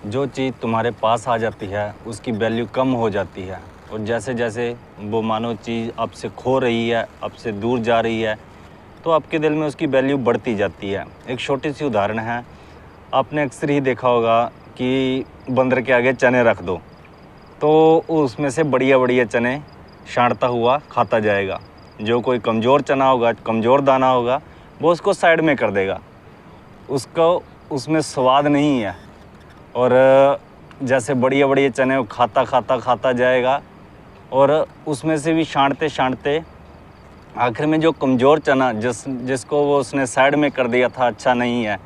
जो चीज़ तुम्हारे पास आ जाती है उसकी वैल्यू कम हो जाती है, और जैसे जैसे वो मानो चीज़ आपसे खो रही है, आपसे दूर जा रही है, तो आपके दिल में उसकी वैल्यू बढ़ती जाती है। एक छोटी सी उदाहरण है, आपने अक्सर ही देखा होगा कि बंदर के आगे चने रख दो तो उसमें से बढ़िया बढ़िया चने छांटता हुआ खाता जाएगा। जो कोई कमज़ोर चना होगा, कमज़ोर दाना होगा, वो उसको साइड में कर देगा, उसको उसमें स्वाद नहीं है। और जैसे बढ़िया बढ़िया चने वो खाता जाएगा, और उसमें से भी छांटते छांटते आखिर में जो कमज़ोर चना जिसको वो उसने साइड में कर दिया था, अच्छा नहीं है,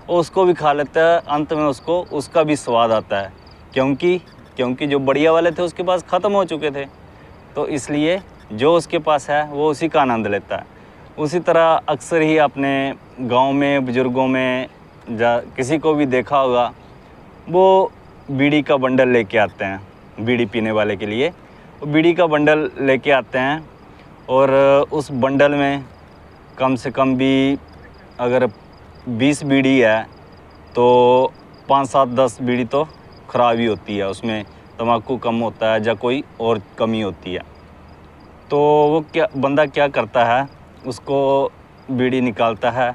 वो उसको भी खा लेता है। अंत में उसको उसका भी स्वाद आता है, क्योंकि जो बढ़िया वाले थे उसके पास ख़त्म हो चुके थे। तो इसलिए जो उसके पास है वो उसी का आनंद लेता है। उसी तरह अक्सर ही आपने गांव में बुज़ुर्गों में किसी को भी देखा होगा, वो बीड़ी का बंडल लेके आते हैं बीड़ी पीने वाले के लिए। वो बीड़ी का बंडल लेके आते हैं, और उस बंडल में कम से कम भी अगर 20 बीड़ी है तो 5-7-10 बीड़ी तो ख़राब ही होती है, उसमें तम्बाकू कम होता है या कोई और कमी होती है। तो वो बंदा क्या करता है, उसको बीड़ी निकालता है,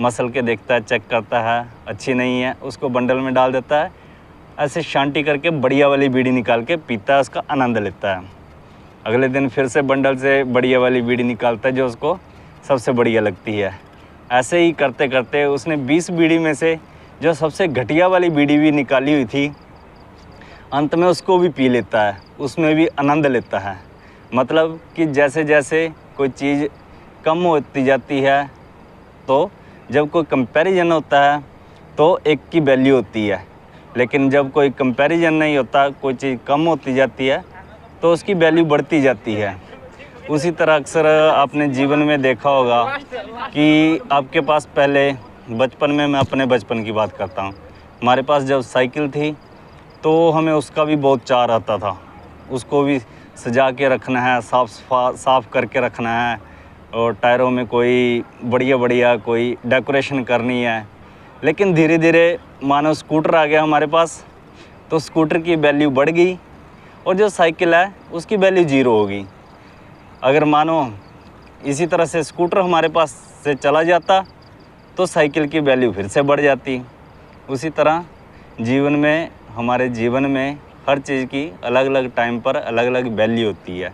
मसल के देखता है, चेक करता है, अच्छी नहीं है, उसको बंडल में डाल देता है। ऐसे शांति करके बढ़िया वाली बीड़ी निकाल के पीता है, उसका आनंद लेता है। अगले दिन फिर से बंडल से बढ़िया वाली बीड़ी निकालता है जो उसको सबसे बढ़िया लगती है। ऐसे ही करते करते उसने 20 बीड़ी में से जो सबसे घटिया वाली बीड़ी भी निकाली हुई थी, अंत में उसको भी पी लेता है, उसमें भी आनंद लेता है। मतलब कि जैसे जैसे कोई चीज़ कम होती जाती है, तो जब कोई कंपैरिजन होता है तो एक की वैल्यू होती है, लेकिन जब कोई कंपैरिजन नहीं होता, कोई चीज़ कम होती जाती है तो उसकी वैल्यू बढ़ती जाती है। उसी तरह अक्सर आपने जीवन में देखा होगा कि आपके पास पहले बचपन में, मैं अपने बचपन की बात करता हूँ, हमारे पास जब साइकिल थी तो हमें उसका भी बहुत चाह रहता था। उसको भी सजा के रखना है, साफ़ करके रखना है, और टायरों में कोई बढ़िया कोई डेकोरेशन करनी है। लेकिन धीरे धीरे मानो स्कूटर आ गया हमारे पास, तो स्कूटर की वैल्यू बढ़ गई, और जो साइकिल है उसकी वैल्यू 0 हो गई। अगर मानो इसी तरह से स्कूटर हमारे पास से चला जाता तो साइकिल की वैल्यू फिर से बढ़ जाती। उसी तरह हमारे जीवन में हर चीज़ की अलग अलग टाइम पर अलग अलग वैल्यू होती है।